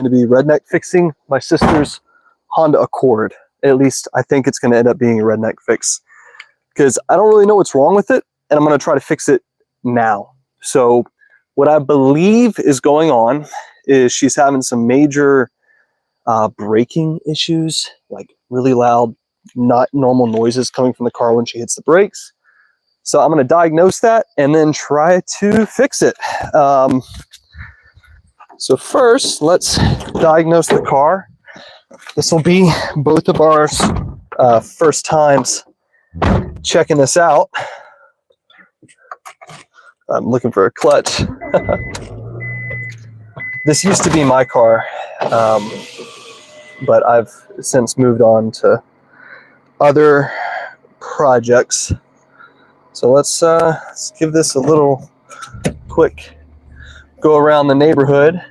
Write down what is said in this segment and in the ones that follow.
to be Redneck fixing my sister's Honda Accord. At least I think it's going to end up being a Redneck fix, because I don't really know what's wrong with it, and I'm going to try to fix it now. So what I believe is going on is she's having some major braking issues, like really loud, not normal noises coming from the car when she hits the brakes. So I'm going to diagnose that and then try to fix it. So first, let's diagnose the car. This will be both of our first times checking this out. I'm looking for a clutch. This used to be my car, but I've since moved on to other projects. So let's give this a little quick go around the neighborhood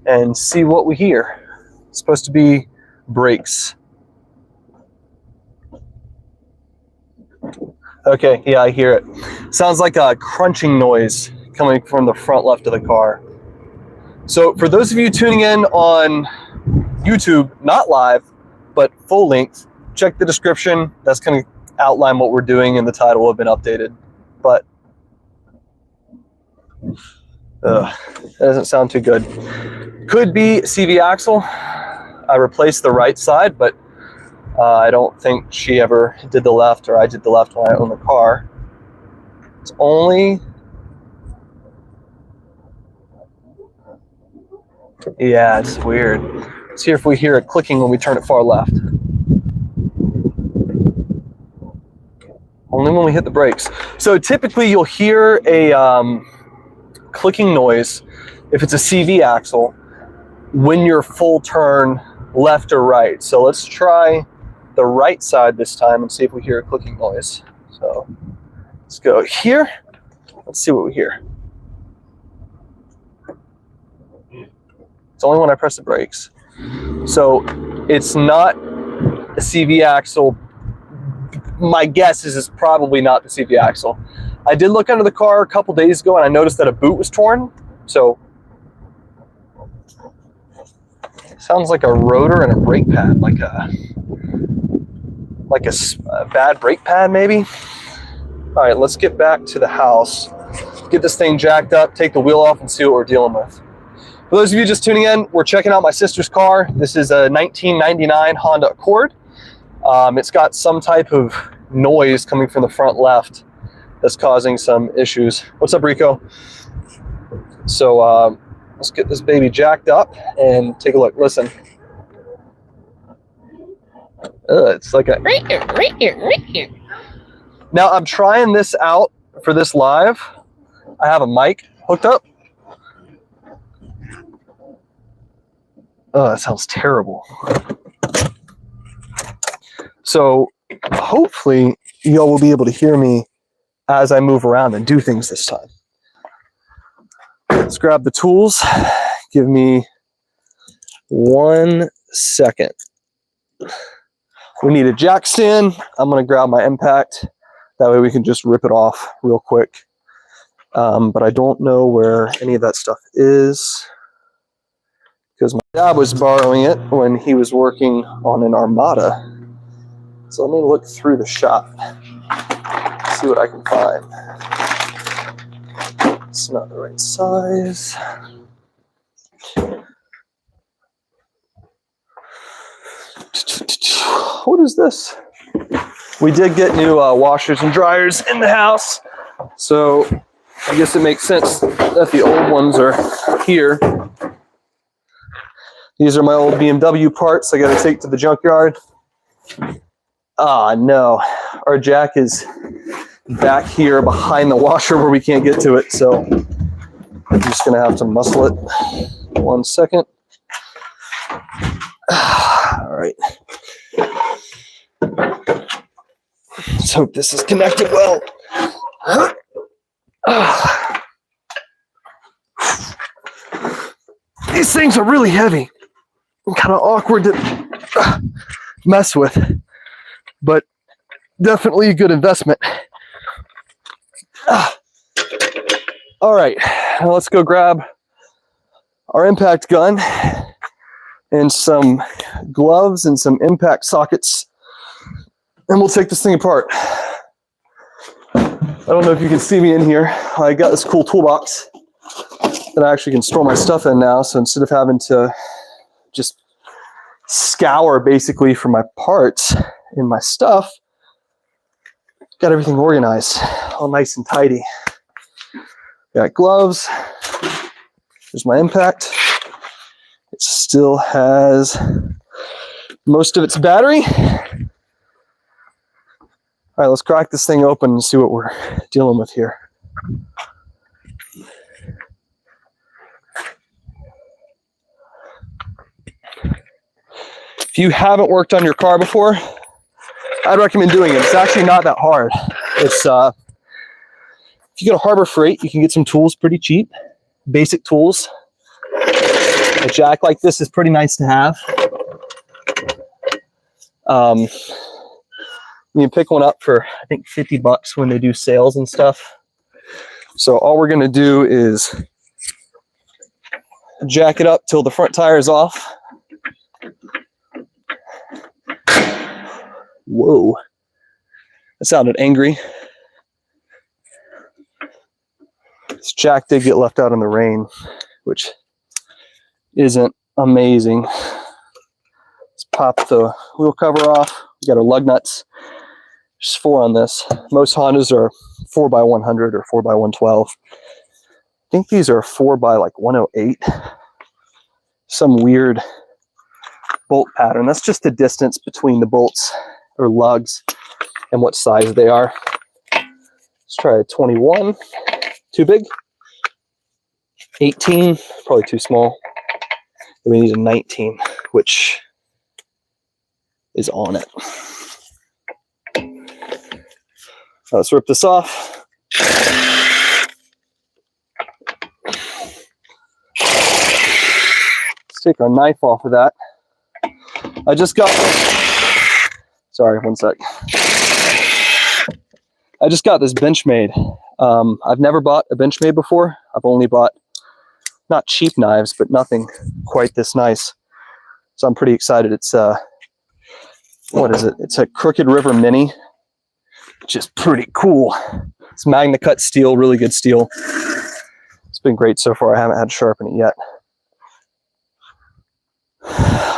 and see what we hear. It's supposed to be brakes. Okay, yeah, I hear it. Sounds like a crunching noise coming from the front left of the car. So for those of you tuning in on YouTube, not live, but full length, check the description. That's going to outline what we're doing, and the title will have been updated. But that doesn't sound too good. Could be CV axle. I replaced the right side, but I don't think she ever did the left, or I did the left when I owned the car. It's only... yeah, it's weird. Let's see if we hear it clicking when we turn it far left. Only when we hit the brakes. So typically you'll hear a clicking noise if it's a CV axle when you're full turn left or right. So let's try the right side this time and see if we hear a clicking noise. So let's go here. Let's see what we hear. It's only when I press the brakes. So it's not a CV axle. My guess is it's probably not the CV axle. I did look under the car a couple days ago and I noticed that a boot was torn. So sounds like a rotor and a brake pad, like a bad brake pad maybe. All right, let's get back to the house, get this thing jacked up, take the wheel off, and see what we're dealing with. For those of you just tuning in, we're checking out my sister's car. This is a 1999 Honda Accord. It's got some type of noise coming from the front left that's causing some issues. What's up, Rico? So let's get this baby jacked up and take a look. Listen. It's like a... Now I'm trying this out for this live. I have a mic hooked up. Oh, that sounds terrible. So hopefully y'all will be able to hear me as I move around and do things this time. Let's grab the tools. Give me 1 second. We need a jack stand. I'm going to grab my impact. That way we can just rip it off real quick. But I don't know where any of that stuff is, because my dad was borrowing it when he was working on an Armada. So let me look through the shop, see what I can find. It's not the right size. What is this? We did get new washers and dryers in the house, so I guess it makes sense that the old ones are here. These are my old BMW parts I got to take to the junkyard. Ah, no. Our jack is back here behind the washer where we can't get to it, so I'm just going to have to muscle it. 1 second. All right. Let's hope this is connected well. These things are really heavy. Kind of awkward to mess with, but definitely a good investment. All right, now let's go grab our impact gun and some gloves and some impact sockets, and we'll take this thing apart. I don't know if you can see me in here. I got this cool toolbox that I actually can store my stuff in now, so instead of having to just scour basically for my parts in my stuff, got everything organized, all nice and tidy. Got gloves. There's my impact. It still has most of its battery. All right, let's crack this thing open and see what we're dealing with here. If you haven't worked on your car before, I'd recommend doing it. It's actually not that hard. It's if you go to Harbor Freight, you can get some tools pretty cheap, basic tools. A jack like this is pretty nice to have. You can pick one up for, I think, $50 when they do sales and stuff. So all we're going to do is jack it up till the front tire is off. Whoa, that sounded angry. This jack did get left out in the rain, which isn't amazing. Let's pop the wheel cover off. We got our lug nuts. There's 4 on this. Most Hondas are 4x100 or 4x112. I think these are 4x108. Some weird bolt pattern. That's just the distance between the bolts or lugs and what size they are. Let's try a 21. Too big. 18, probably too small. We need a 19, which is on it. Let's rip this off. Let's take our knife off of that. I just got this. Sorry, one sec. I just got this Benchmade. I've never bought a Benchmade before. I've only bought, not cheap knives, but nothing quite this nice. So I'm pretty excited. It's what is it? It's a Crooked River Mini, which is pretty cool. It's Magna Cut steel, really good steel. It's been great so far. I haven't had to sharpen it yet.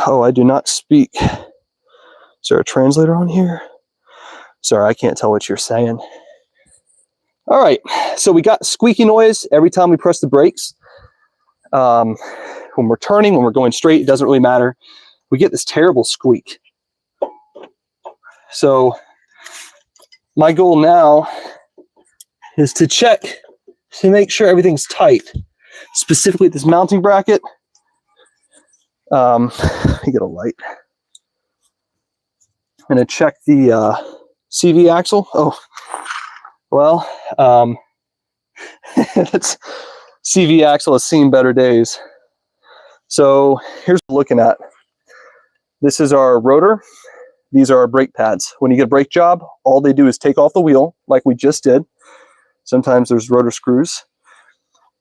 Oh, I do not speak. Is there a translator on here? Sorry, I can't tell what you're saying. All right, so we got squeaky noise every time we press the brakes. When we're turning, when we're going straight, it doesn't really matter. We get this terrible squeak. So my goal now is to check to make sure everything's tight. Specifically this mounting bracket. Let me get a light. I'm going to check the CV axle. Oh, well, that's CV axle has seen better days. So here's what we're looking at. This is our rotor. These are our brake pads. When you get a brake job, all they do is take off the wheel like we just did. Sometimes there's rotor screws.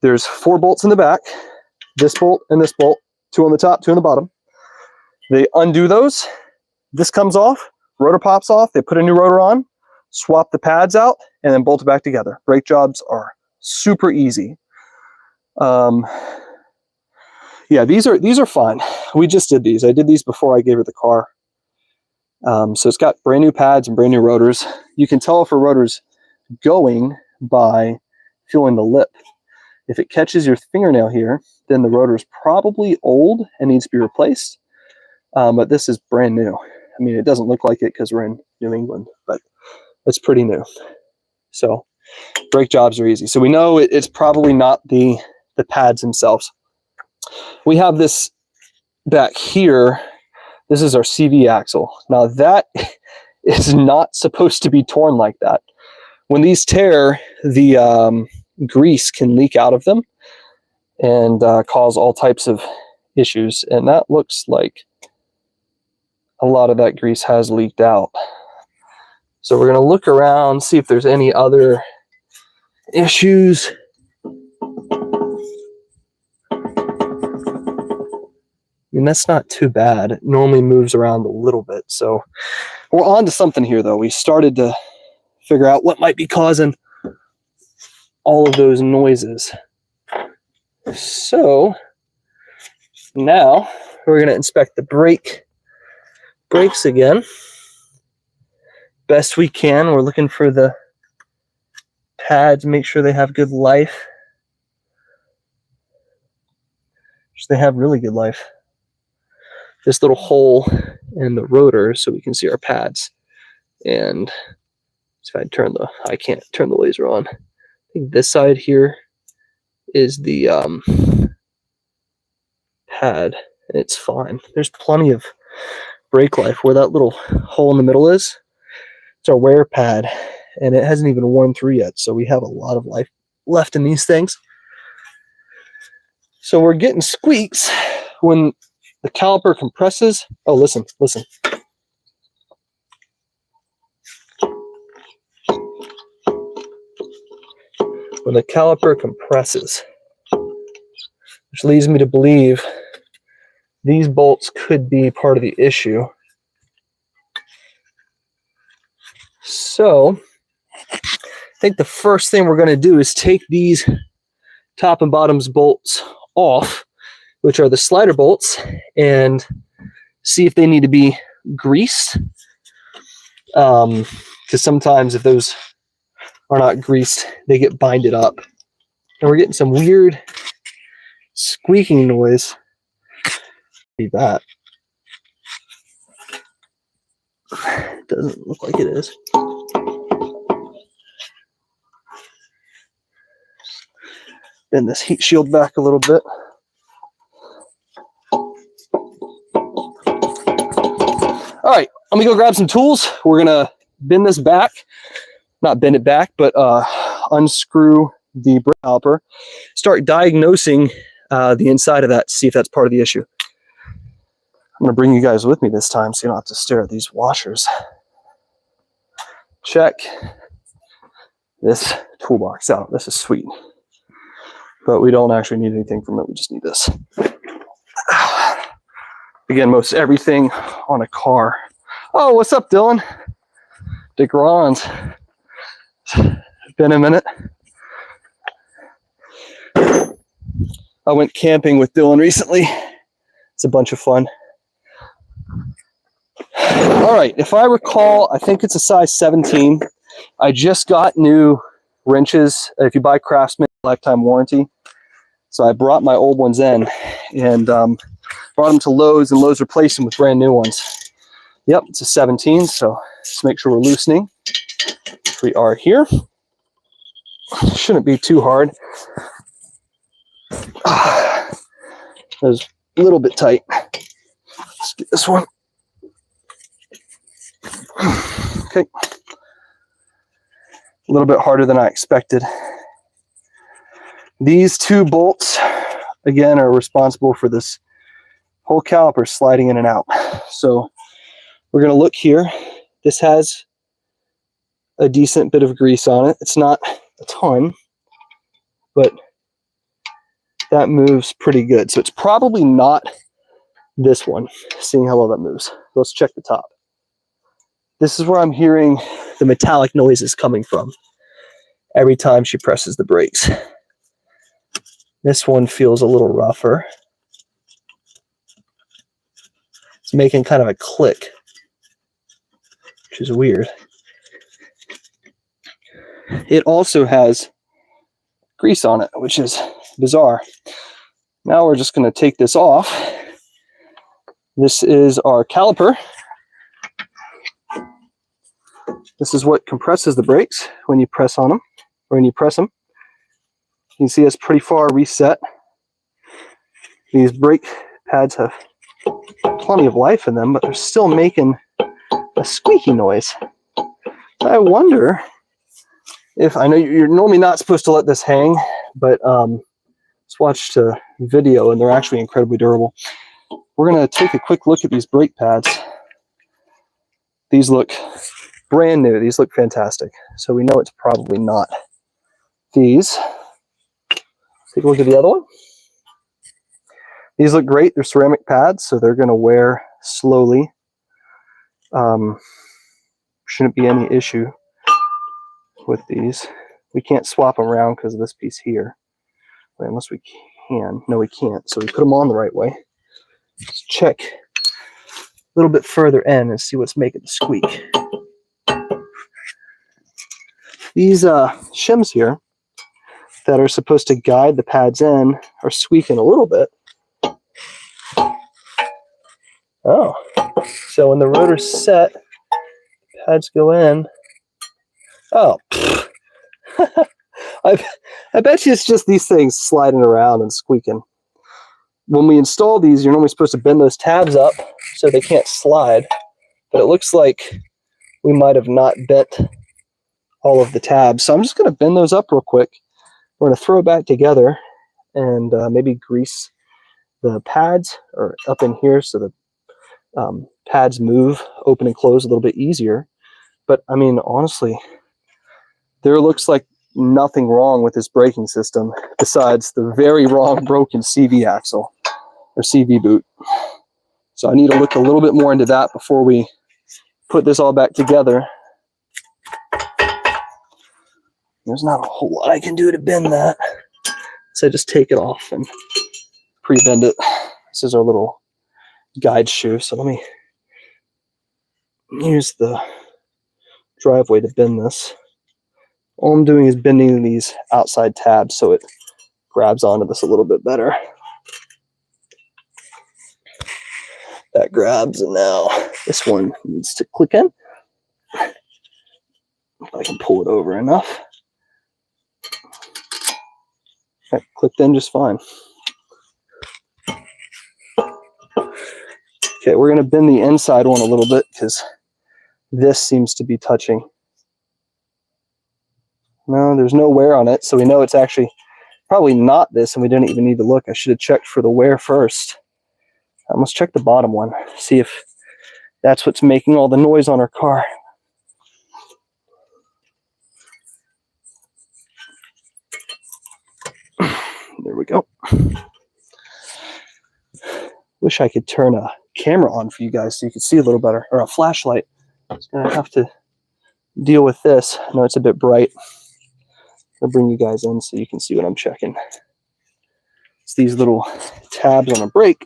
There's 4 bolts in the back, this bolt and this bolt, 2 on the top, 2 on the bottom. They undo those. This comes off, rotor pops off. They put a new rotor on, swap the pads out, and then bolt it back together. Brake jobs are super easy. Yeah, these are fine. We just did these. I did these before I gave her the car. So it's got brand new pads and brand new rotors. You can tell if a rotor's going by feeling the lip. If it catches your fingernail here, then the rotor is probably old and needs to be replaced. But this is brand new. I mean, it doesn't look like it because we're in New England, but it's pretty new. So brake jobs are easy. So we know it's probably not the pads themselves. We have this back here. This is our CV axle. Now that is not supposed to be torn like that. When these tear, the grease can leak out of them and cause all types of issues. And that looks like a lot of that grease has leaked out. So we're going to look around, see if there's any other issues. mean, that's not too bad. It normally moves around a little bit. So we're on to something here, though. We started to figure out what might be causing all of those noises. So now we're going to inspect the brakes again. Best we can. We're looking for the pads, make sure they have good life. They have really good life. This little hole in the rotor so we can see our pads. And if I can't turn the laser on. I think this side here is the pad, and it's fine. There's plenty of brake life. Where that little hole in the middle is, it's our wear pad, and it hasn't even worn through yet, so we have a lot of life left in these things. So we're getting squeaks when the caliper compresses. Oh, listen. When the caliper compresses, which leads me to believe these bolts could be part of the issue. So I think the first thing we're going to do is take these top and bottoms bolts off, which are the slider bolts, and see if they need to be greased. Because sometimes if those are not greased, they get binded up. And we're getting some weird squeaking noise. See that? It doesn't look like it is. Bend this heat shield back a little bit. All right, let me go grab some tools. We're gonna bend this back, not bend it back, but unscrew the brake caliper, start diagnosing the inside of that to see if that's part of the issue. I'm gonna bring you guys with me this time so you don't have to stare at these washers. Check this toolbox out. This is sweet. But we don't actually need anything from it. We just need this. Again, most everything on a car. Oh, what's up, Dylan? Dick Ron's. Been a minute. I went camping with Dylan recently. It's a bunch of fun. All right, if I recall, I think it's a size 17. I just got new wrenches. If you buy Craftsman, lifetime warranty. So I brought my old ones in and brought them to Lowe's, and Lowe's replaced them with brand new ones. Yep, it's a 17, so let's make sure we're loosening. We are here. Shouldn't be too hard. That was a little bit tight. Let's get this one. Okay. A little bit harder than I expected. These two bolts, again, are responsible for this whole caliper sliding in and out. So we're going to look here. This has a decent bit of grease on it. It's not a ton, but that moves pretty good. So it's probably not this one, seeing how well that moves. Let's check the top. This is where I'm hearing the metallic noises coming from every time she presses the brakes. This one feels a little rougher. It's making kind of a click, which is weird. It also has grease on it, which is bizarre. Now we're just going to take this off. This is our caliper. This is what compresses the brakes when you press on them, or when you press them. You can see it's pretty far reset. These brake pads have plenty of life in them, but they're still making a squeaky noise. I wonder if, I know you're normally not supposed to let this hang, but let's watch the video, and they're actually incredibly durable. We're going to take a quick look at these brake pads. These look brand new. These look fantastic. So we know it's probably not these. Take a look at the other one. These look great. They're ceramic pads, so they're going to wear slowly. Shouldn't be any issue with these. We can't swap them around because of this piece here. Wait, unless we can. No, we can't. So we put them on the right way. Let's check a little bit further in and see what's making the squeak. These shims here that are supposed to guide the pads in are squeaking a little bit. Oh, so when the rotor's set, pads go in. Oh, I bet you it's just these things sliding around and squeaking. When we install these, you're normally supposed to bend those tabs up so they can't slide, but it looks like we might have not bent all of the tabs. So I'm just going to bend those up real quick. We're going to throw it back together and maybe grease the pads or up in here so the pads move, open and close a little bit easier. But I mean, honestly, there looks like nothing wrong with this braking system besides the very wrong broken CV axle or CV boot. So I need to look a little bit more into that before we put this all back together. There's not a whole lot I can do to bend that. So just take it off and pre-bend it. This is our little guide shoe. So let me use the driveway to bend this. All I'm doing is bending these outside tabs so it grabs onto this a little bit better. That grabs, and now this one needs to click in. If I can pull it over enough. That clicked in just fine. Okay, we're going to bend the inside one a little bit because this seems to be touching. No, there's no wear on it, so we know it's actually probably not this, and we didn't even need to look. I should have checked for the wear first. Let's check the bottom one, see if that's what's making all the noise on our car. There we go. Wish I could turn a camera on for you guys so you could see a little better, or a flashlight. I'm just gonna have to deal with this. I know it's a bit bright. I'll bring you guys in so you can see what I'm checking. It's these little tabs on a brake.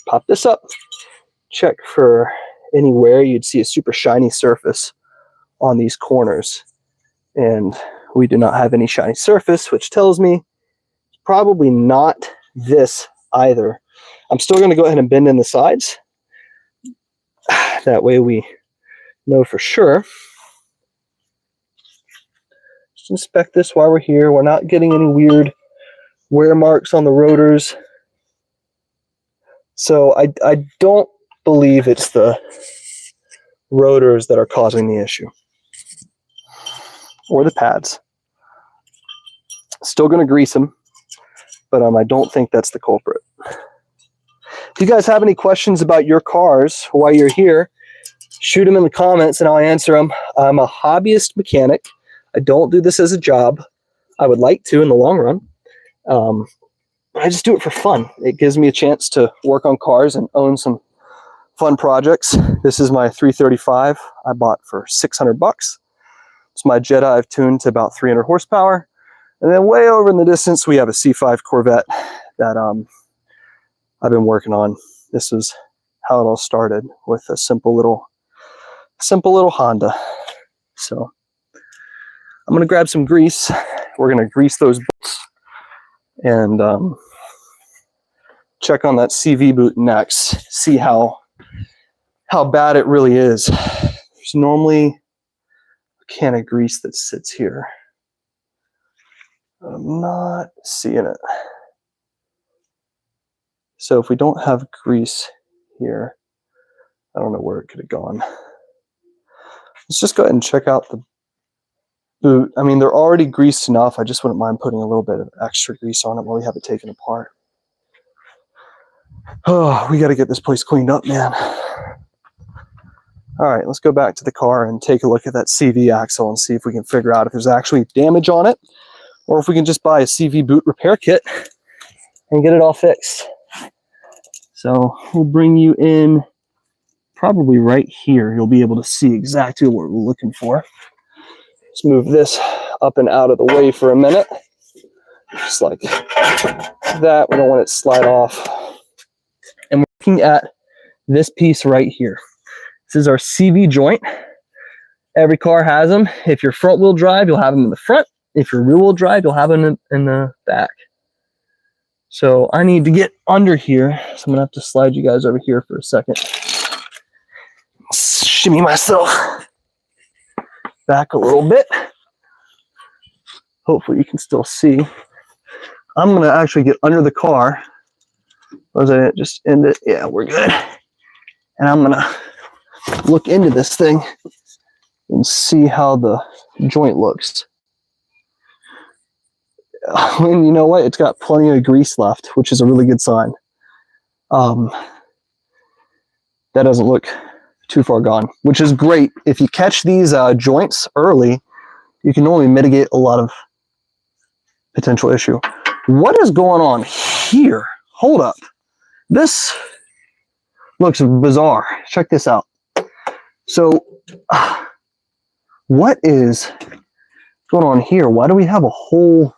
Pop this up, check for anywhere you'd see a super shiny surface on these corners. And we do not have any shiny surface, which tells me it's probably not this either. I'm still going to go ahead and bend in the sides. That way we know for sure. Just inspect this while we're here. We're not getting any weird wear marks on the rotors. So I don't believe it's the rotors that are causing the issue. Or the pads. Still going to grease them, but I don't think that's the culprit. If you guys have any questions about your cars while you're here, shoot them in the comments and I'll answer them. I'm a hobbyist mechanic. I don't do this as a job. I would like to in the long run. But I just do it for fun. It gives me a chance to work on cars and own some fun projects. This is my 335 I bought for $600. It's my Jetta I've tuned to about 300 horsepower. And then way over in the distance, we have a C5 Corvette that I've been working on. This is how it all started, with a simple little Honda. So I'm going to grab some grease. We're going to grease those bolts and check on that CV boot next. See how bad it really is. There's normally a can of grease that sits here. I'm not seeing it. So if we don't have grease here, I don't know where it could have gone. Let's just go ahead and check out the boot. I mean, they're already greased enough. I just wouldn't mind putting a little bit of extra grease on it while we have it taken apart. Oh, we got to get this place cleaned up, man. All right, let's go back to the car and take a look at that CV axle and see if we can figure out if there's actually damage on it, or if we can just buy a CV boot repair kit and get it all fixed. So we'll bring you in probably right here. You'll be able to see exactly what we're looking for. Let's move this up and out of the way for a minute. Just like that. We don't want it to slide off. And we're looking at this piece right here. This is our CV joint. Every car has them. If you're front wheel drive, you'll have them in the front. If you're rear wheel drive, you'll have them in the back. So I need to get under here. So I'm gonna have to slide you guys over here for a second. Shimmy myself back a little bit. Hopefully you can still see. I'm gonna actually get under the car. Was I just end it? Yeah, we're good. And I'm gonna look into this thing and see how the joint looks. And you know what? It's got plenty of grease left, which is a really good sign. That doesn't look too far gone, which is great. If you catch these joints early, you can normally mitigate a lot of potential issue. What is going on here? Hold up. This looks bizarre. Check this out. So, what is going on here? Why do we have a whole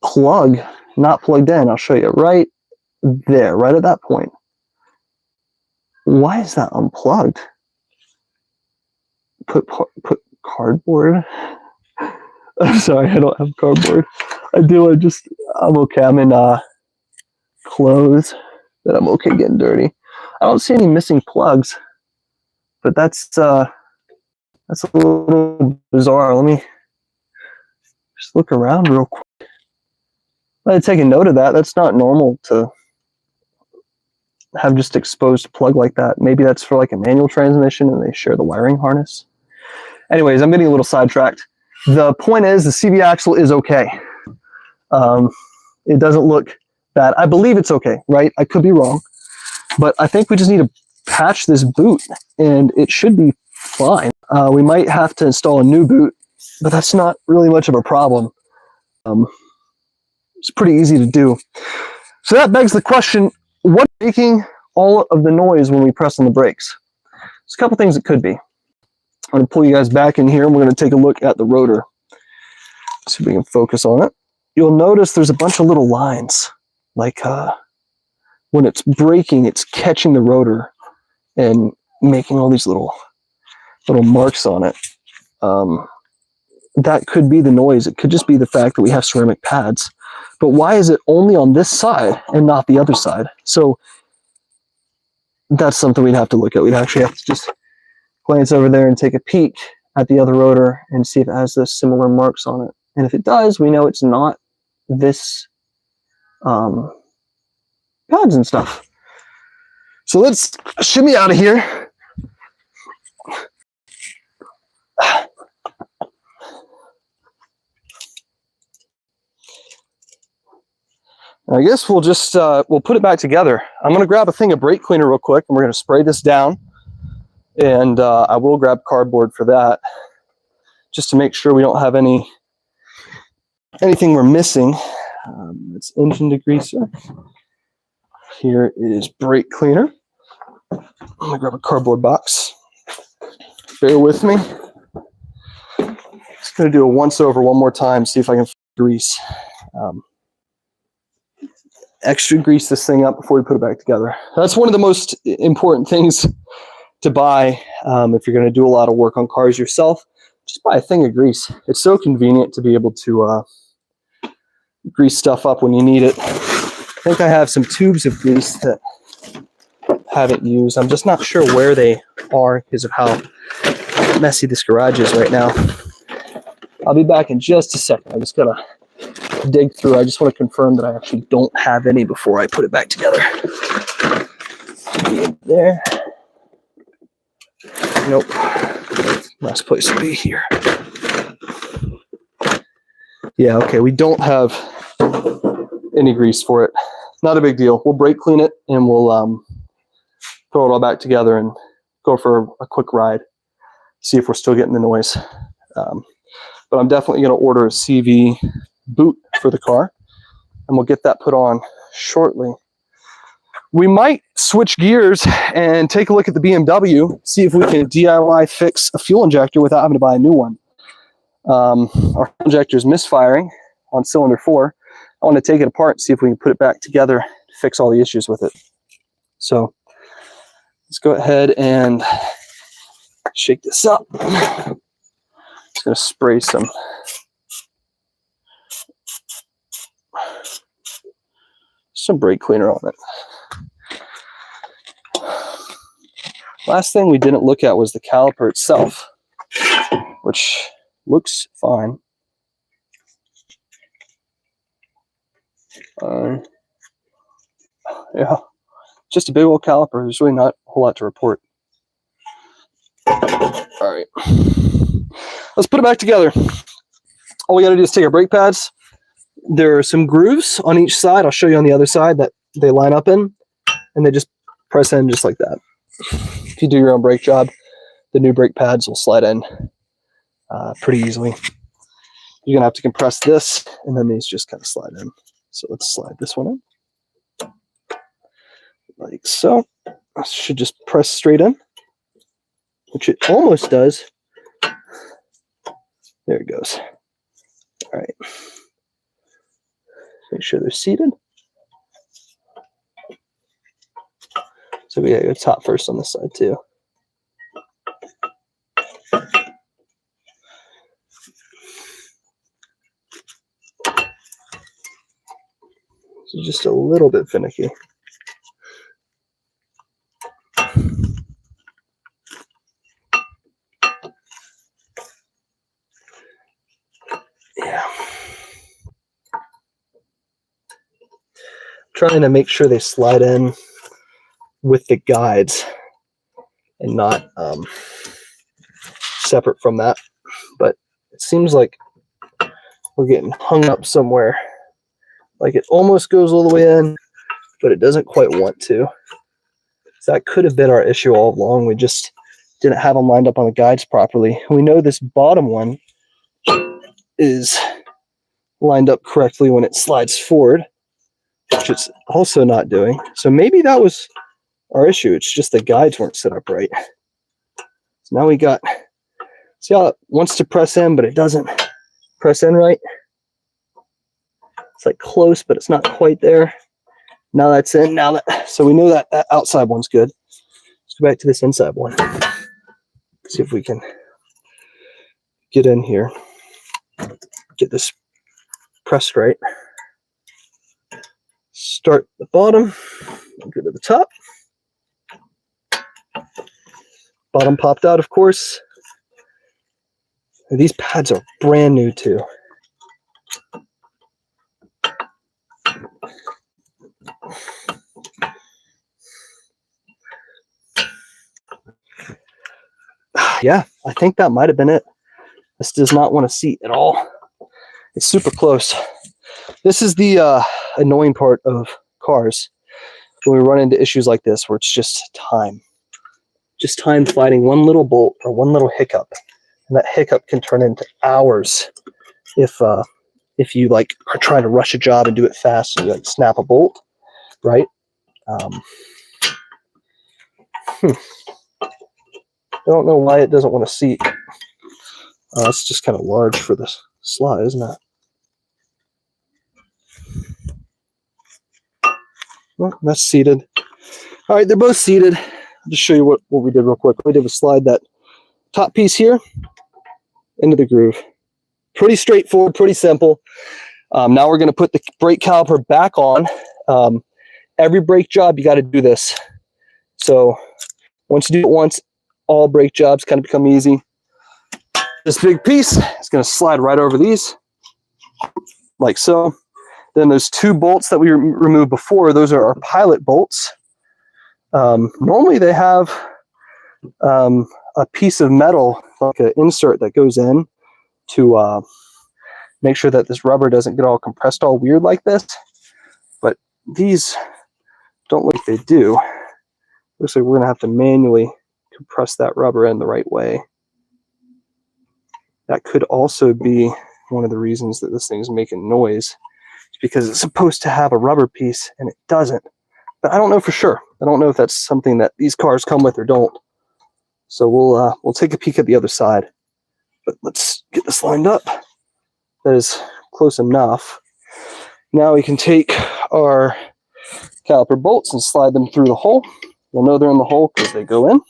plug not plugged in? I'll show you right there, right at that point. Why is that unplugged? Put cardboard. I'm sorry, I don't have cardboard. I do. I'm okay. I'm in clothes that I'm okay getting dirty. I don't see any missing plugs, but that's a little bizarre. Let me just look around real quick. I take a note of that. That's not normal to have just exposed plug like that. Maybe that's for like a manual transmission and they share the wiring harness. Anyways, I'm getting a little sidetracked. The point is the CV axle is okay. It doesn't look bad. I believe it's okay, right? I could be wrong, but I think we just need to patch this boot and it should be fine. We might have to install a new boot, but that's not really much of a problem. It's pretty easy to do. So that begs the question, what's making all of the noise when we press on the brakes? There's a couple things it could be. I'm going to pull you guys back in here and we're going to take a look at the rotor. See if we can focus on it. You'll notice there's a bunch of little lines. Like when it's braking, it's catching the rotor and making all these little marks on it. That could be the noise. It could just be the fact that we have ceramic pads. But why is it only on this side and not the other side? So that's something we'd have to look at. We'd actually have to just glance over there and take a peek at the other rotor and see if it has those similar marks on it. And if it does, we know it's not this pads and stuff. So let's shimmy out of here. I guess we'll just we'll put it back together. I'm going to grab a thing of brake cleaner real quick, and we're going to spray this down. And I will grab cardboard for that, just to make sure we don't have anything we're missing. It's engine degreaser. Here is brake cleaner. I'm going to grab a cardboard box. Bear with me. Just going to do a once over one more time, see if I can grease. Extra grease this thing up before we put it back together. That's one of the most important things to buy if you're going to do a lot of work on cars yourself. Just buy a thing of grease. It's so convenient to be able to grease stuff up when you need it. I think I have some tubes of grease that I haven't used. I'm just not sure where they are because of how messy this garage is right now. I'll be back in just a second. I just gotta dig through. I just want to confirm that I actually don't have any before I put it back together. There. Nope. Last place to be here. Yeah, okay, we don't have any grease for it. Not a big deal. We'll brake clean it and we'll throw it all back together and go for a quick ride. See if we're still getting the noise. But I'm definitely going to order a CV boot for the car, and we'll get that put on shortly. we might switch gears and take a look at the BMW, see if we can DIY fix a fuel injector without having to buy a new one. Our fuel injector is misfiring on cylinder 4. I want to take it apart and see if we can put it back together to fix all the issues with it. So let's go ahead and shake this up. Just going to spray some brake cleaner on it. Last thing we didn't look at was the caliper itself, which looks fine. Yeah, just a big old caliper. There's really not a whole lot to report. All right, let's put it back together. All we got to do is take our brake pads. There are some grooves on each side. I'll show you on the other side that they line up in, and they just press in just like that. If you do your own brake job, the new brake pads will slide in pretty easily. You're gonna have to compress this, and then these just kind of slide in. So let's slide this one in, like so. This should just press straight in, which it almost does. There it goes. All right. Make sure they're seated. So we gotta go top first on this side too. So just a little bit finicky. Yeah. Trying to make sure they slide in with the guides and not separate from that, but it seems like we're getting hung up somewhere. Like it almost goes all the way in, but it doesn't quite want to. So that could have been our issue all along. We just didn't have them lined up on the guides properly. We know this bottom one is lined up correctly when it slides forward, which it's also not doing. So maybe that was our issue. It's just the guides weren't set up right. So now we got, see how it wants to press in, but it doesn't press in right? It's like close, but it's not quite there. Now that's in. Now that, so we know that that outside one's good. Let's go back to this inside one. See if we can get in here. Get this pressed right. Start at the bottom, go to the top. Bottom popped out, of course. And these pads are brand new too. Yeah, I think that might have been it. This does not want to seat at all. It's super close. This is the annoying part of cars when we run into issues like this, where it's just time. Just time fighting one little bolt or one little hiccup. And that hiccup can turn into hours if you like are trying to rush a job and do it fast and you like snap a bolt, right? I don't know why it doesn't want to seat. It's just kind of large for this slide, isn't it? Well, that's seated. All right, they're both seated. I'll just show you what we did real quick. What we did was slide that top piece here into the groove. Pretty straightforward, pretty simple. Now we're going to put the brake caliper back on. Every brake job, you got to do this. So once you do it once, all brake jobs kind of become easy. This big piece is going to slide right over these, like so. Then those two bolts that we removed before, those are our pilot bolts. Normally they have a piece of metal, like an insert that goes in to make sure that this rubber doesn't get all compressed all weird like this. But these don't look like they do. Looks like we're going to have to manually compress that rubber in the right way. That could also be one of the reasons that this thing is making noise. It's because it's supposed to have a rubber piece and it doesn't. But I don't know for sure. I don't know if that's something that these cars come with or don't. So we'll take a peek at the other side. But let's get this lined up. That is close enough. Now we can take our caliper bolts and slide them through the hole. You'll know they're in the hole because they go in.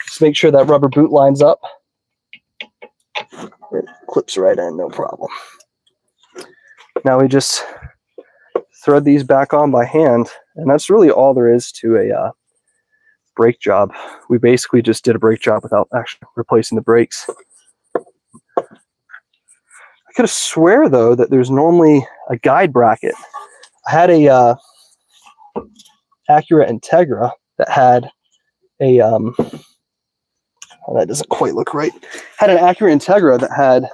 Just make sure that rubber boot lines up. It clips right in, no problem. Now we just thread these back on by hand, and that's really all there is to a brake job. We basically just did a brake job without actually replacing the brakes. I could have swear though that there's normally a guide bracket. I had a Acura Integra that had a oh, that doesn't quite look right. Had an Acura Integra that had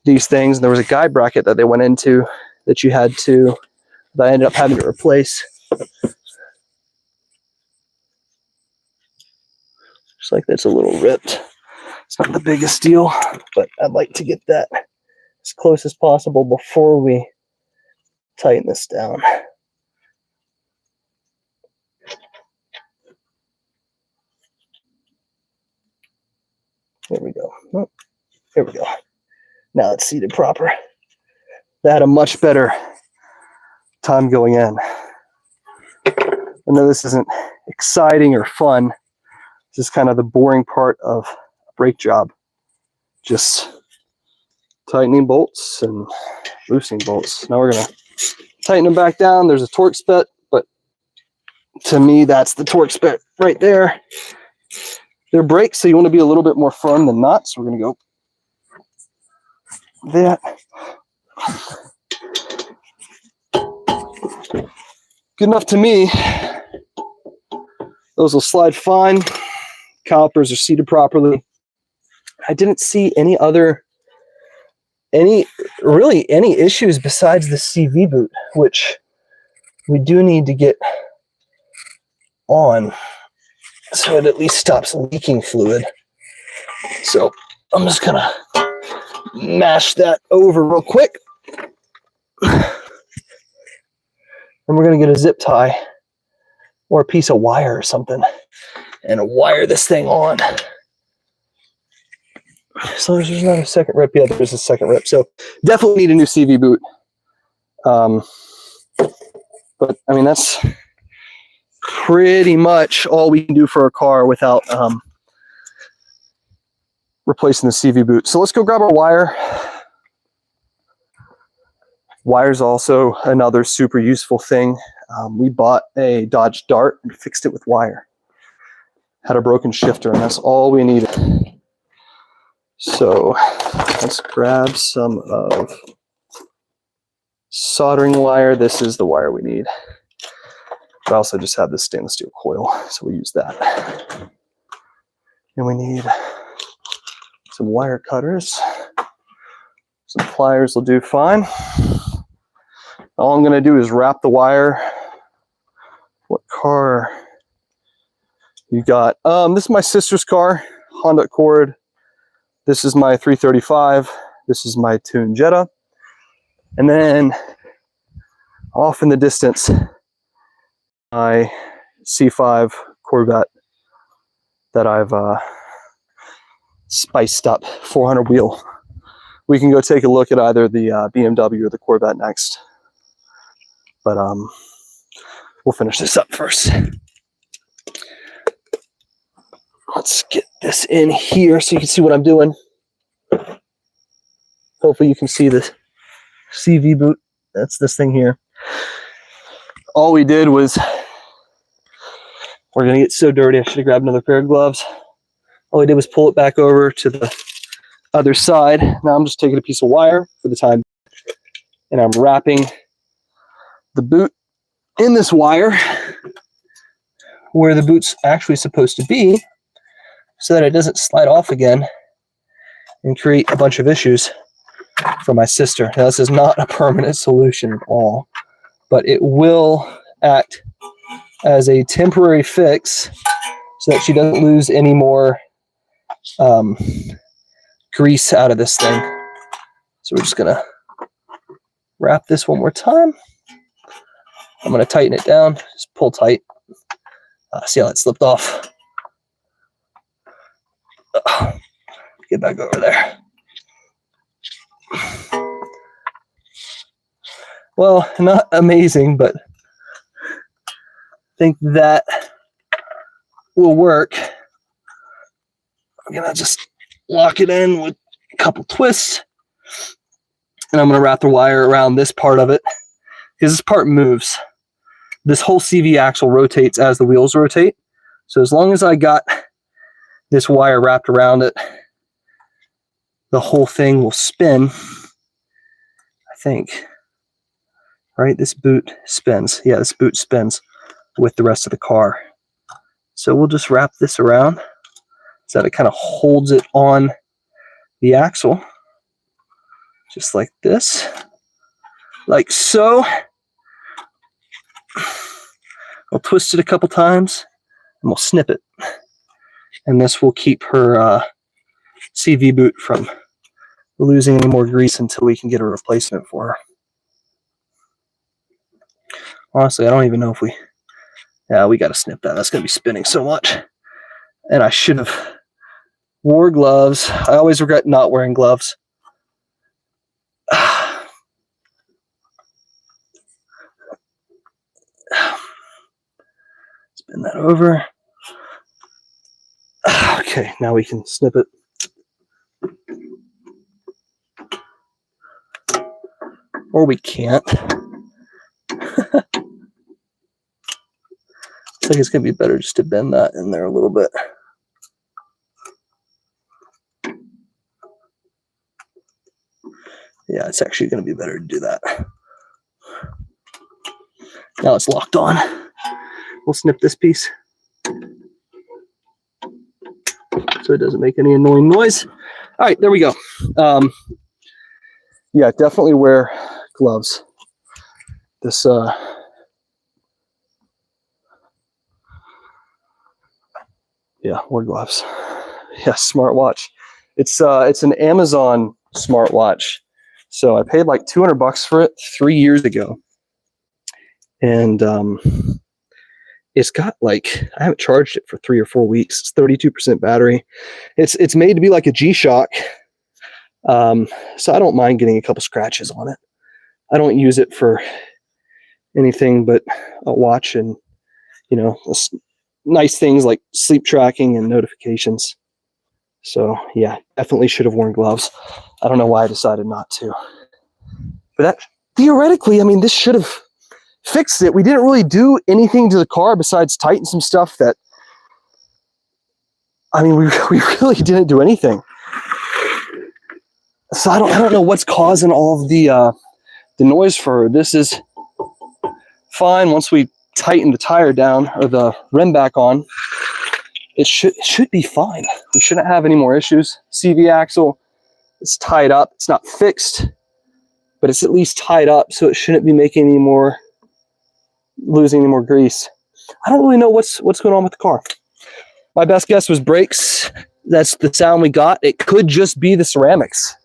these things, and there was a guide bracket that they went into that you had to, that I ended up having to replace. Just like that's a little ripped. It's not the biggest deal, but I'd like to get that as close as possible before we tighten this down. There we go. Oh, there we go. Now it's seated proper. That had a much better time going in. I know this isn't exciting or fun. This is kind of the boring part of a brake job. Just tightening bolts and loosening bolts. Now we're going to tighten them back down. There's a torque spit, but to me, that's the torque spit right there. They're brakes, so you want to be a little bit more firm than not. So we're going to go that. Good enough to me. Those will slide fine. Calipers are seated properly. I didn't see any issues besides the CV boot, which we do need to get on so it at least stops leaking fluid. So I'm just gonna mash that over real quick. And we're gonna get a zip tie or a piece of wire or something and wire this thing on. So there's not a second rip yet. There's a second rip. So definitely need a new CV boot. But I mean, that's pretty much all we can do for a car without replacing the CV boot. So let's go grab our wire. Wire's also another super useful thing. We bought a Dodge Dart and fixed it with wire. Had a broken shifter, and that's all we needed. So let's grab some of soldering wire. This is the wire we need. I also just have this stainless steel coil, so we use that. And we need some wire cutters. Some pliers will do fine. All I'm going to do is wrap the wire. What car you got? This is my sister's car, Honda Accord. This is my 335. This is my tuned Jetta. And then off in the distance, my C5 Corvette that I've spiced up, 400 wheel. We can go take a look at either the BMW or the Corvette next. But we'll finish this up first. Let's get this in here so you can see what I'm doing. Hopefully you can see this CV boot. That's this thing here. All we did was, we're gonna get so dirty, I should have grabbed another pair of gloves. All we did was pull it back over to the other side. Now I'm just taking a piece of wire for the time, and I'm wrapping the boot in this wire where the boot's actually supposed to be, so that it doesn't slide off again and create a bunch of issues for my sister. Now, this is not a permanent solution at all, but it will act as a temporary fix so that she doesn't lose any more grease out of this thing. So we're just gonna wrap this one more time. I'm going to tighten it down. Just pull tight. See how it slipped off? Get back over there. Well, not amazing, but I think that will work. I'm going to just lock it in with a couple twists. And I'm going to wrap the wire around this part of it, because this part moves. This whole CV axle rotates as the wheels rotate. So as long as I got this wire wrapped around it, the whole thing will spin, I think. Right? This boot spins. Yeah, this boot spins with the rest of the car. So we'll just wrap this around so that it kind of holds it on the axle. Just like this. Like so. I'll twist it a couple times and we'll snip it. And this will keep her CV boot from losing any more grease until we can get a replacement for her. Honestly, I don't even know if we... Yeah, we got to snip that. That's going to be spinning so much. And I should have wore gloves. I always regret not wearing gloves. Spin that over. Okay, now we can snip it. Or we can't. I think it's going to be better just to bend that in there a little bit. Yeah, it's actually going to be better to do that. Now it's locked on. We'll snip this piece so it doesn't make any annoying noise. All right, there we go. Yeah, definitely wear gloves. This yeah, wear gloves. Yeah, smartwatch. It's an Amazon smartwatch. So I paid like $200 for it 3 years ago. And it's got like, I haven't charged it for 3 or 4 weeks. It's 32% battery. It's made to be like a G-Shock. So I don't mind getting a couple scratches on it. I don't use it for anything but a watch and, you know, nice things like sleep tracking and notifications. So yeah, definitely should have worn gloves. I don't know why I decided not to. But that, theoretically, I mean, this should have fixed it. We didn't really do anything to the car besides tighten some stuff that, I mean, we really didn't do anything. So I don't know what's causing all of the noise for her. This is fine. Once we tighten the tire down or the rim back on, it should be fine. We shouldn't have any more issues. CV axle is tied up. It's not fixed, but it's at least tied up, so it shouldn't be making any more, losing any more grease. I don't really know what's going on with the car. My best guess was brakes. That's the sound we got. It could just be the ceramics.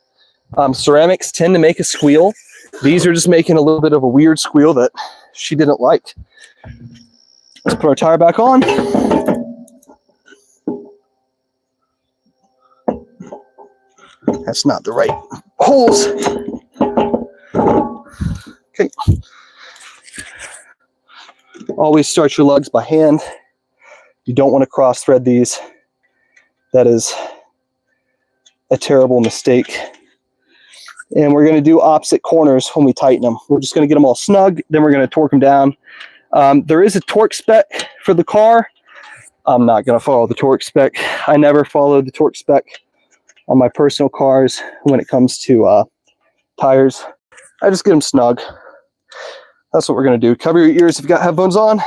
Ceramics tend to make a squeal. These are just making a little bit of a weird squeal that she didn't like. Let's put our tire back on. That's not the right holes. Okay. Always start your lugs by hand. You don't want to cross thread these. That is a terrible mistake. And we're going to do opposite corners when we tighten them. We're just going to get them all snug. Then we're going to torque them down. There is a torque spec for the car. I'm not going to follow the torque spec. I never followed the torque spec on my personal cars when it comes to tires. I just get them snug. That's what we're going to do. Cover your ears if you got headphones on.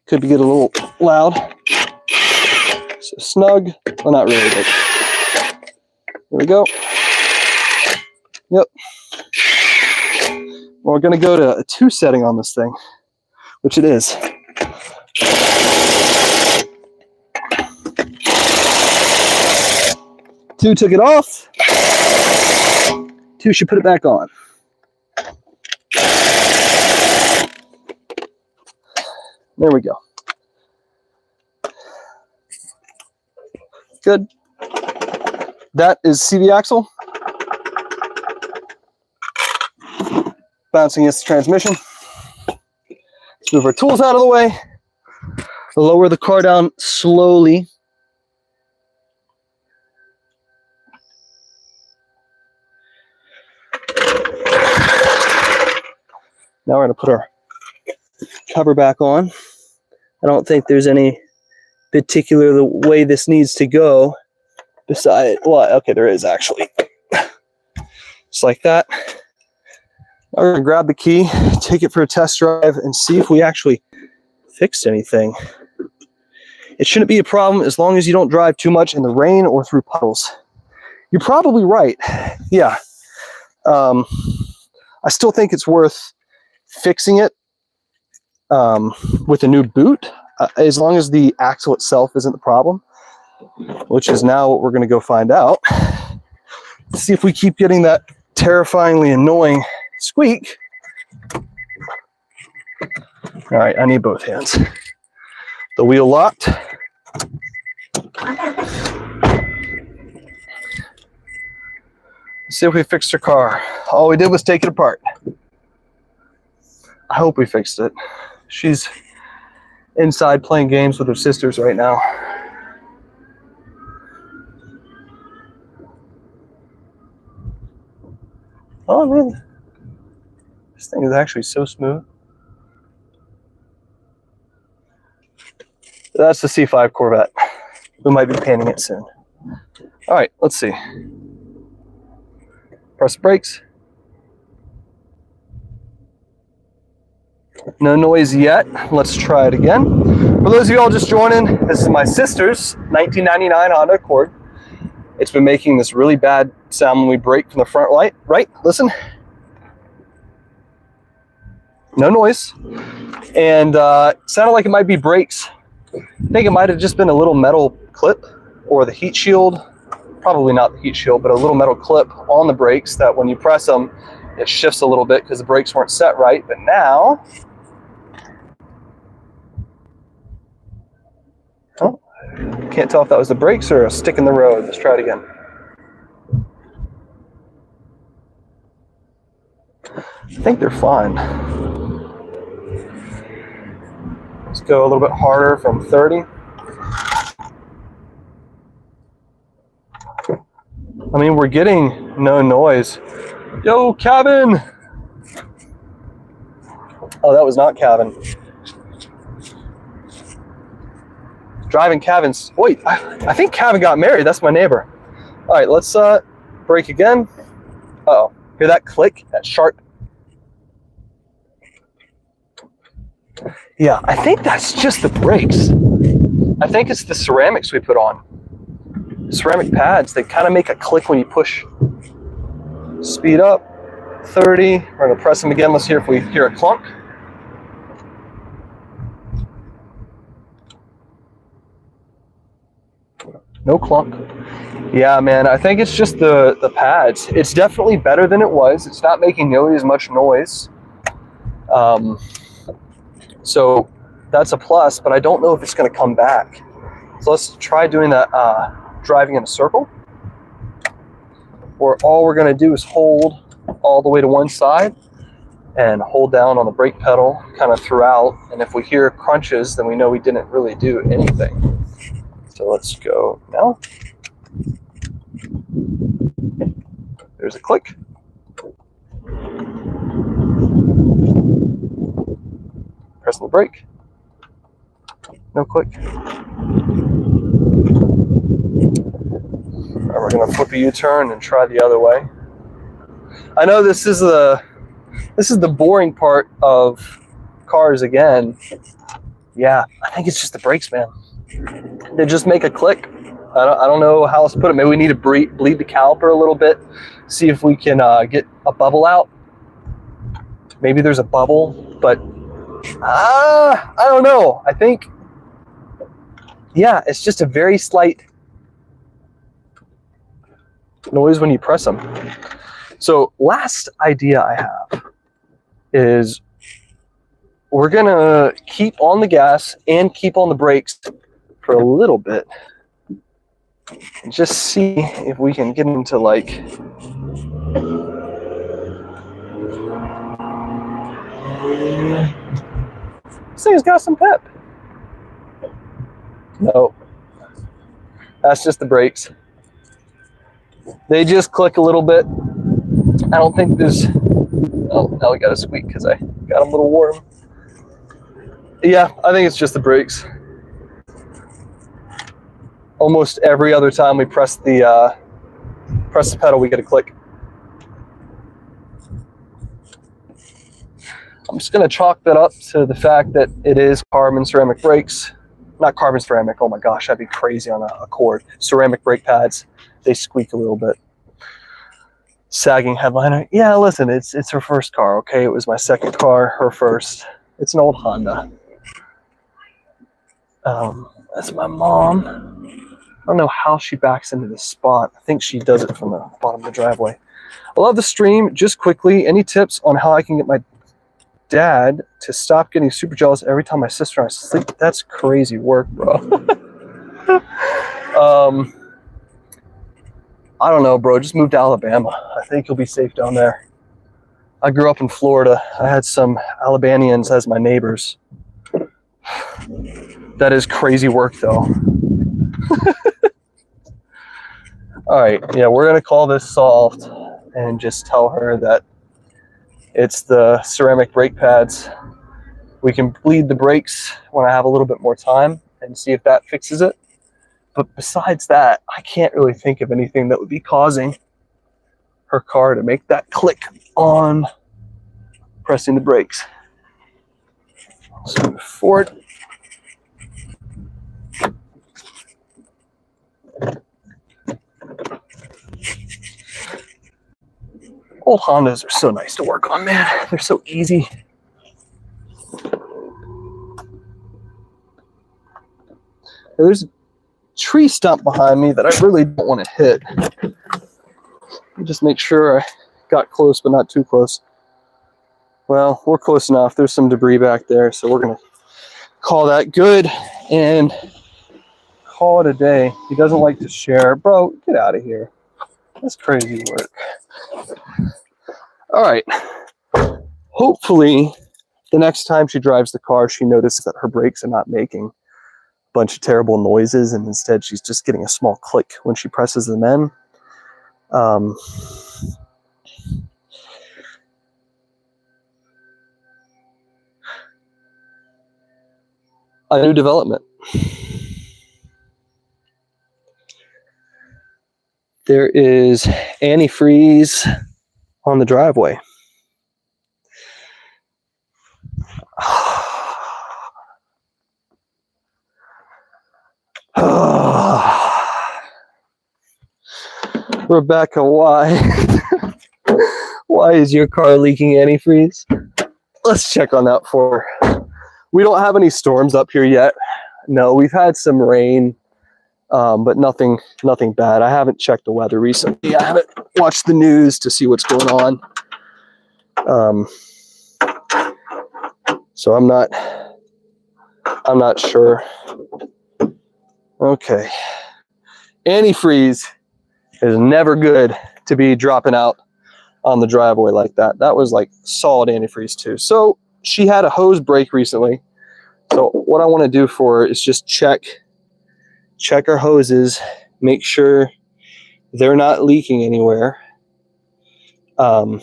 Could get a little loud. So snug. Well, not really, but there we go. Yep. Well, we're going to go to a 2 setting on this thing, which it is. Two took it off. 2 should put it back on. There we go. Good. That is CV axle. Bouncing against the transmission. Let's move our tools out of the way. Lower the car down slowly. Now we're going to put our cover back on. I don't think there's any particular way this needs to go. Besides, well, okay, there is actually. Just like that. Now we're going to grab the key, take it for a test drive, and see if we actually fixed anything. It shouldn't be a problem as long as you don't drive too much in the rain or through puddles. You're probably right. Yeah. I still think it's worth fixing it with a new boot, as long as the axle itself isn't the problem, which is now what we're going to go find out. Let's see if we keep getting that terrifyingly annoying squeak. All right, I need both hands. The wheel locked. Let's see if we fixed her car. All we did was take it apart. I hope we fixed it. She's inside playing games with her sisters right now. Oh, really? This thing is actually so smooth. That's the C5 Corvette. We might be painting it soon. All right, let's see. Press the brakes. No noise yet. Let's try it again. For those of you all just joining, this is my sister's 1999 Honda Accord. It's been making this really bad sound when we brake from the front light. Right? Listen. No noise. And it sounded like it might be brakes. I think it might have just been a little metal clip or the heat shield. Probably not the heat shield, but a little metal clip on the brakes that when you press them, it shifts a little bit because the brakes weren't set right. But now, oh, can't tell if that was the brakes or a stick in the road. Let's try it again. I think they're fine. Let's go a little bit harder from 30. I mean, we're getting no noise. Yo, Kevin! Oh, that was not Kevin. Driving Kevin's. Wait, I think Kevin got married. That's my neighbor. All right, let's brake again. Uh-oh. Hear that click? That sharp. Yeah, I think that's just the brakes. I think it's the ceramics we put on. Ceramic pads, they kind of make a click when you push. Speed up, 30. We're going to press them again. Let's hear if we hear a clunk. No clunk. Yeah, man, I think it's just the pads. It's definitely better than it was. It's not making nearly as much noise. So that's a plus, but I don't know if it's going to come back. So let's try doing that driving in a circle, where all we're going to do is hold all the way to one side and hold down on the brake pedal kind of throughout. And if we hear crunches, then we know we didn't really do anything. So let's go now. There's a click. Pressing the brake. No click. All right, we're going to flip a U-turn and try the other way. I know this is the boring part of cars again. Yeah, I think it's just the brakes, man. They just make a click. I don't know how else to put it. Maybe we need to bleed the caliper a little bit, see if we can get a bubble out. Maybe there's a bubble, but I don't know. I think, yeah, it's just a very slight noise when you press them. So last idea I have is we're gonna keep on the gas and keep on the brakes for a little bit and just see if we can get them to like this thing's got some pep. No, that's just the brakes. They just click a little bit. I don't think there's, oh, now we got a squeak because I got them a little warm. Yeah, I think it's just the brakes. Almost every other time we press the pedal, we get a click. I'm just going to chalk that up to the fact that it is carbon ceramic brakes. Not carbon ceramic, oh my gosh, that'd be crazy on a cord. Ceramic brake pads, they squeak a little bit. Sagging headliner. Yeah, listen, it's her first car, okay? It was my second car, her first. It's an old Honda. That's my mom. I don't know how she backs into this spot. I think she does it from the bottom of the driveway. I love the stream. Just quickly, any tips on how I can get my dad to stop getting super jealous every time my sister and I sleep? That's crazy work, bro. I don't know, bro. Just move to Alabama. I think you'll be safe down there. I grew up in Florida. I had some Alabamians as my neighbors. That is crazy work, though. All right, yeah, we're going to call this solved and just tell her that it's the ceramic brake pads. We can bleed the brakes when I have a little bit more time and see if that fixes it. But besides that, I can't really think of anything that would be causing her car to make that click on pressing the brakes. So move forward. Old Hondas are so nice to work on, man. They're so easy. There's a tree stump behind me that I really don't want to hit. Just make sure I got close, but not too close. Well, we're close enough. There's some debris back there, so we're going to call that good and call it a day. He doesn't like to share. Bro, get out of here. That's crazy work. All right. Hopefully, the next time she drives the car, she notices that her brakes are not making a bunch of terrible noises, and instead she's just getting a small click when she presses them in. A new development. There is antifreeze on the driveway. Rebecca, why? Why is your car leaking antifreeze? Let's check on that for her. We don't have any storms up here yet. No, we've had some rain, but nothing bad. I haven't checked the weather recently. I haven't watched the news to see what's going on. So I'm not sure. Okay. Antifreeze is never good to be dropping out on the driveway like that. That was like solid antifreeze too. So she had a hose break recently. So what I want to do for her is just check her hoses, make sure they're not leaking anywhere. Because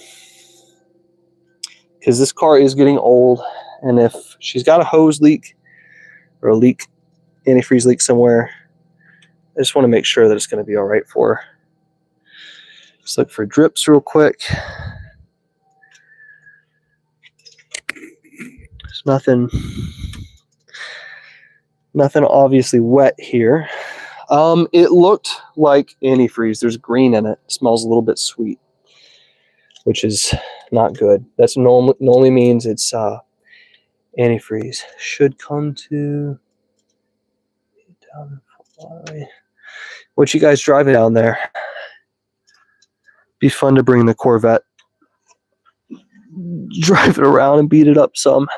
this car is getting old, and if she's got a hose leak or a leak, antifreeze leak somewhere, I just want to make sure that it's going to be all right for her. Just look for drips real quick. There's nothing obviously wet here. It looked like antifreeze. There's green in it. It smells a little bit sweet, which is not good. That's normally means it's antifreeze. Should come to down. What you guys driving down there? Be fun to bring the Corvette, drive it around and beat it up some.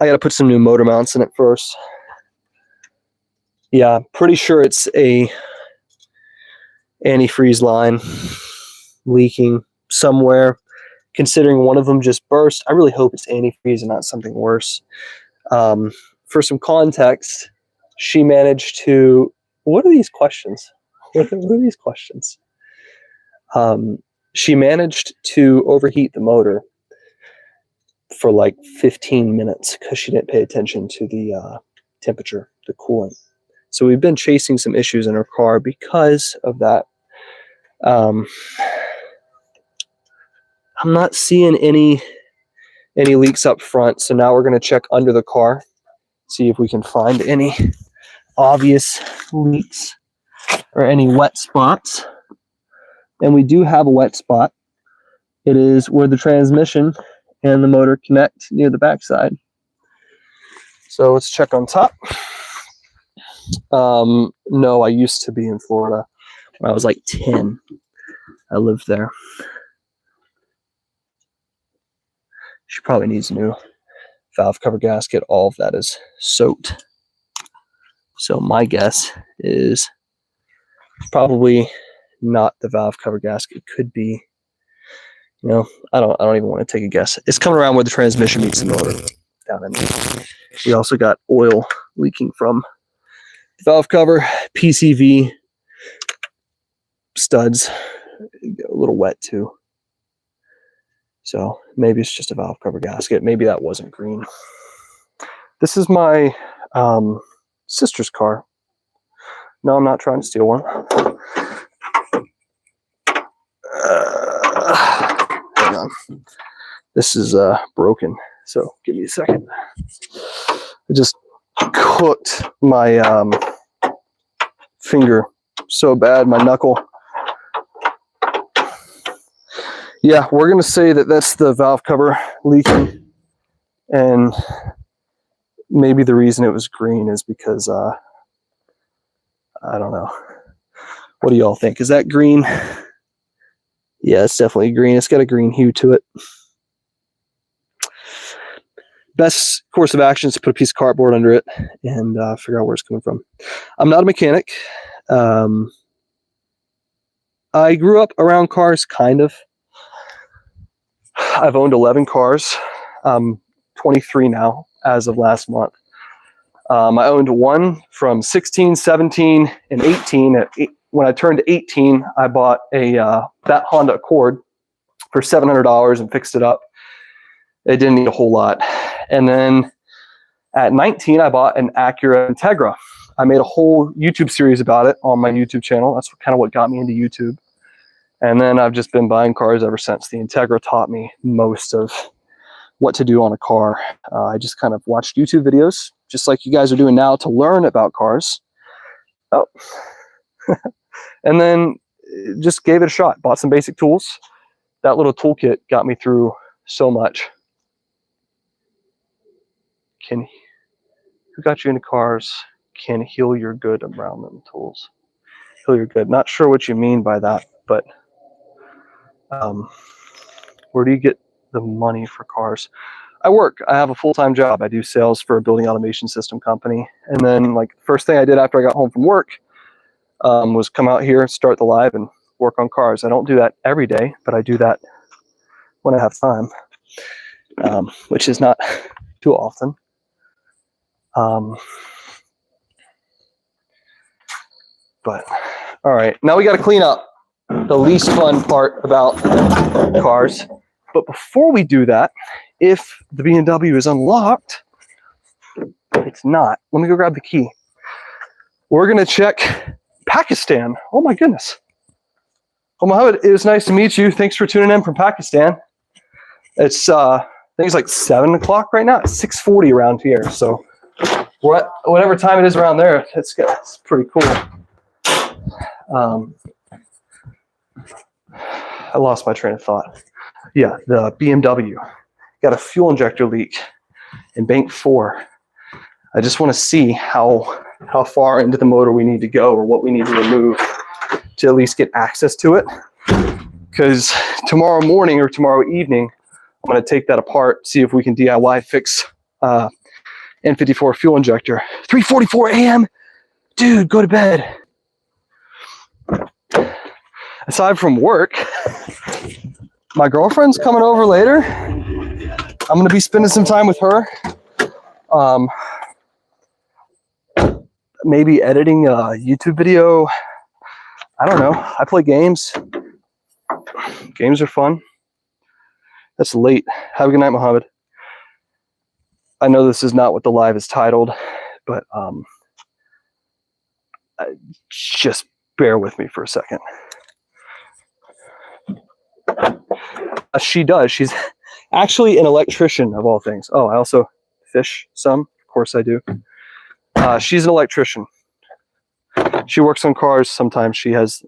I got to put some new motor mounts in it first. Yeah, pretty sure it's a antifreeze line leaking somewhere. Considering one of them just burst, I really hope it's antifreeze and not something worse. For some context, she managed to... What are these questions? What are these questions? She managed to overheat the motor for like 15 minutes because she didn't pay attention to the temperature, the coolant. So we've been chasing some issues in her car because of that. I'm not seeing any leaks up front, so now we're going to check under the car, see if we can find any obvious leaks or any wet spots. And we do have a wet spot. It is where the transmission and the motor connect near the backside. So let's check on top. No, I used to be in Florida when I was like 10. I lived there. She probably needs a new valve cover gasket. All of that is soaked. So my guess is probably not the valve cover gasket. It could be, you know, I don't even want to take a guess. It's coming around where the transmission meets the motor down in there. We also got oil leaking from the valve cover, PCV studs get a little wet too. So maybe it's just a valve cover gasket. Maybe that wasn't green. This is my sister's car. No, I'm not trying to steal one. Hang on. This is broken, so give me a second. I just cooked my finger so bad, my knuckle. Yeah, we're going to say that that's the valve cover leaking, and maybe the reason it was green is because, I don't know. What do y'all think? Is that green? Yeah, it's definitely green. It's got a green hue to it. Best course of action is to put a piece of cardboard under it and figure out where it's coming from. I'm not a mechanic. I grew up around cars, kind of. I've owned 11 cars. I'm 23 now, as of last month. I owned one from 16, 17, and 18. When I turned 18, I bought that Honda Accord for $700 and fixed it up. It didn't need a whole lot. And then at 19, I bought an Acura Integra. I made a whole YouTube series about it on my YouTube channel. That's kind of what got me into YouTube. And then I've just been buying cars ever since. The Integra taught me most of what to do on a car. I just kind of watched YouTube videos, just like you guys are doing now, to learn about cars. Oh. And then just gave it a shot. Bought some basic tools. That little toolkit got me through so much. Who got you into cars? Can heal your good around them tools. Heal your good. Not sure what you mean by that, but where do you get the money for cars? I work. I have a full-time job. I do sales for a building automation system company. And then, like, the first thing I did after I got home from work was come out here, start the live, and work on cars. I don't do that every day, but I do that when I have time, which is not too often. But all right, now we got to clean up the least fun part about cars. But before we do that, if the BMW is unlocked, it's not. Let me go grab the key. We're going to check Pakistan. Oh my goodness. Oh, Mohammed, it was nice to meet you. Thanks for tuning in from Pakistan. It's I think it's like 7 o'clock right now. It's 6:40 around here. So whatever time it is around there, it's pretty cool. I lost my train of thought. Yeah, the BMW got a fuel injector leak in bank 4. I just want to see how far into the motor we need to go, or what we need to remove to at least get access to it. Because tomorrow morning or tomorrow evening, I'm going to take that apart, see if we can DIY fix N54 fuel injector. 3:44 a.m. Dude, go to bed. Aside from work, my girlfriend's coming over later. I'm going to be spending some time with her. Maybe editing a YouTube video. I don't know. I play games. Games are fun. That's late. Have a good night, Mohammed. I know this is not what the live is titled, but just bear with me for a second. She does. She's actually an electrician of all things. Oh, I also fish some. Of course I do. She's an electrician. She works on cars. Sometimes she has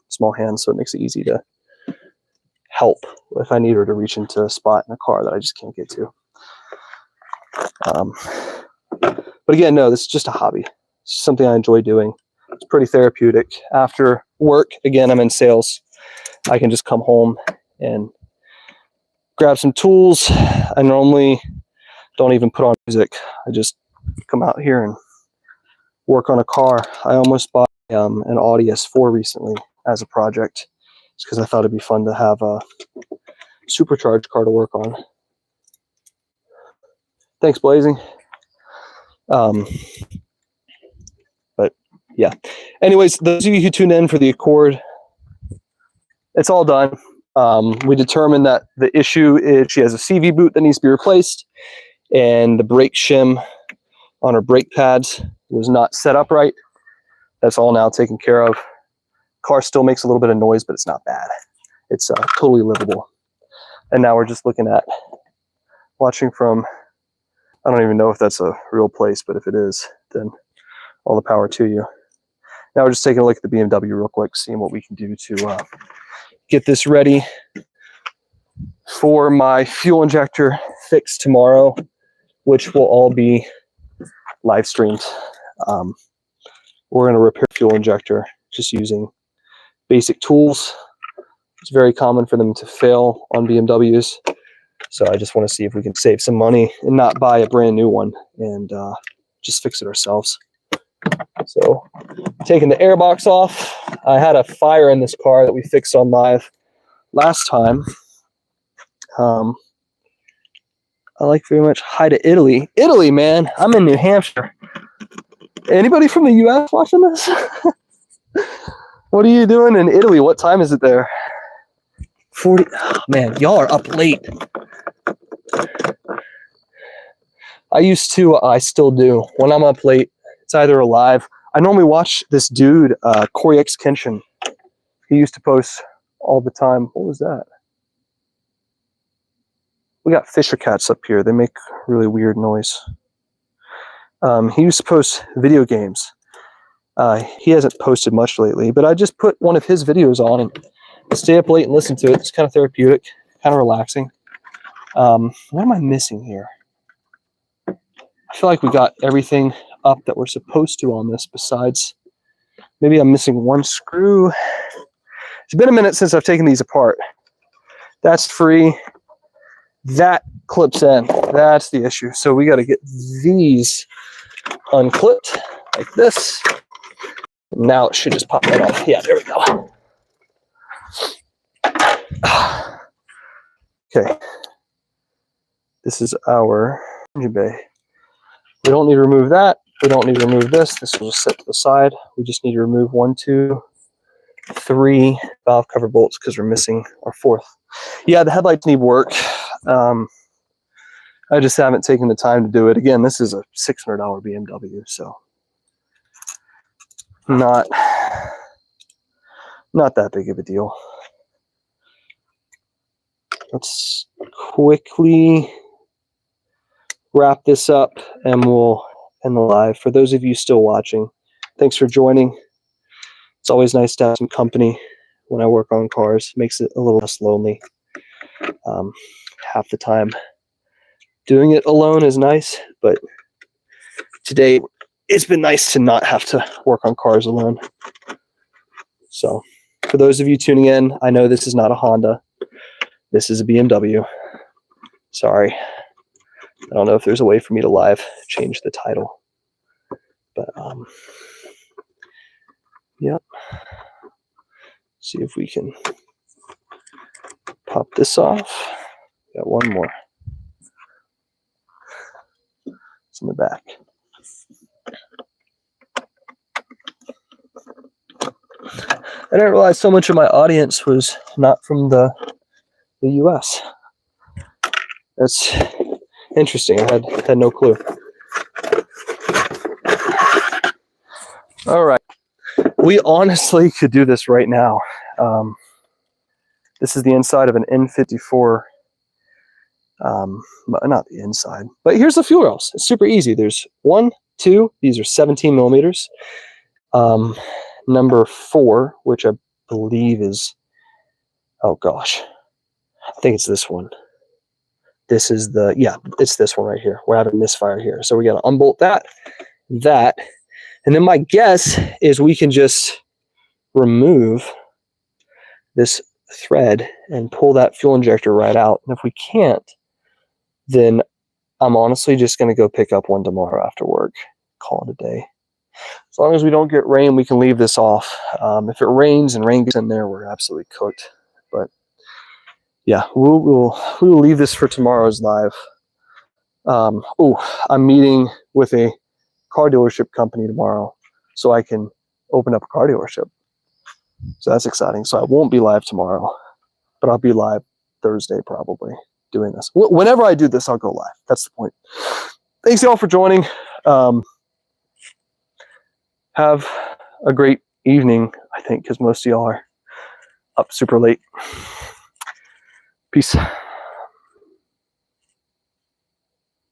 small hands, so it makes it easy to help if I need her to reach into a spot in a car that I just can't get to. But again, no, this is just a hobby. It's something I enjoy doing. It's pretty therapeutic. After work, again, I'm in sales. I can just come home and grab some tools. I normally don't even put on music. I just come out here and work on a car. I almost bought an Audi S4 recently as a project, just because I thought it'd be fun to have a supercharged car to work on. Thanks, Blazing. But yeah. Anyways, those of you who tuned in for the Accord, it's all done. We determined that the issue is she has a CV boot that needs to be replaced, and the brake shim on her brake pads was not set up right. That's all now taken care of. Car still makes a little bit of noise, but it's not bad. It's totally livable. And now we're just looking at watching from, I don't even know if that's a real place, but if it is, then all the power to you. Now we're just taking a look at the BMW real quick, seeing what we can do to get this ready for my fuel injector fix tomorrow, which will all be live streamed. We're going to repair fuel injector just using basic tools. It's very common for them to fail on BMWs. So I just want to see if we can save some money and not buy a brand new one and just fix it ourselves. So taking the airbox off. I had a fire in this car that we fixed on live last time. I like very much. Hi to Italy. Italy, man. I'm in New Hampshire. Anybody from the US watching this? What are you doing in Italy? What time is it there? 40. Oh, man, y'all are up late. I used to, I still do. When I'm up late, it's either alive. I normally watch this dude, Corey X Kenshin. He used to post all the time. What was that? We got Fisher cats up here. They make really weird noise. He used to post video games. He hasn't posted much lately, but I just put one of his videos on and stay up late and listen to it. It's kind of therapeutic, kind of relaxing. What am I missing here? I feel like we got everything up that we're supposed to on this, besides maybe I'm missing one screw. It's been a minute since I've taken these apart. That's free. That clips in. That's the issue. So we got to get these unclipped like this. Now it should just pop right off. Yeah, there we go. Okay. This is our engine bay. We don't need to remove that. We don't need to remove this. This will just sit to the side. We just need to remove 1, 2, 3 valve cover bolts because we're missing our 4th. Yeah, the headlights need work. I just haven't taken the time to do it. Again, this is a $600 BMW, so not that big of a deal. Let's quickly wrap this up and we'll end the live. For those of you still watching, thanks for joining. It's always nice to have some company when I work on cars. Makes it a little less lonely. Half the time doing it alone is nice, but today it's been nice to not have to work on cars alone. So for those of you tuning in, I know this is not a Honda. This is a BMW. Sorry. I don't know if there's a way for me to live change the title, but yep. See if we can pop this off. Got one more. It's in the back. I didn't realize so much of my audience was not from the US. That's interesting. I had no clue. All right. We honestly could do this right now. This is the inside of an N54. Not the inside, but here's the fuel rails. It's super easy. There's 1, 2. These are 17 millimeters. Number 4, which I believe is, oh gosh, I think it's this one. This is the, yeah, it's this one right here. We're having misfire here. So we got to unbolt that, and then my guess is we can just remove this thread and pull that fuel injector right out. And if we can't, then I'm honestly just going to go pick up one tomorrow after work. Call it a day. As long as we don't get rain, we can leave this off. If it rains and rain gets in there, we're absolutely cooked. But yeah, we'll leave this for tomorrow's live. I'm meeting with a car dealership company tomorrow, so I can open up a car dealership. So that's exciting. So I won't be live tomorrow, but I'll be live Thursday probably doing this. Whenever I do this, I'll go live. That's the point. Thanks y'all for joining. Have a great evening, I think, because most of y'all are up super late. Peace.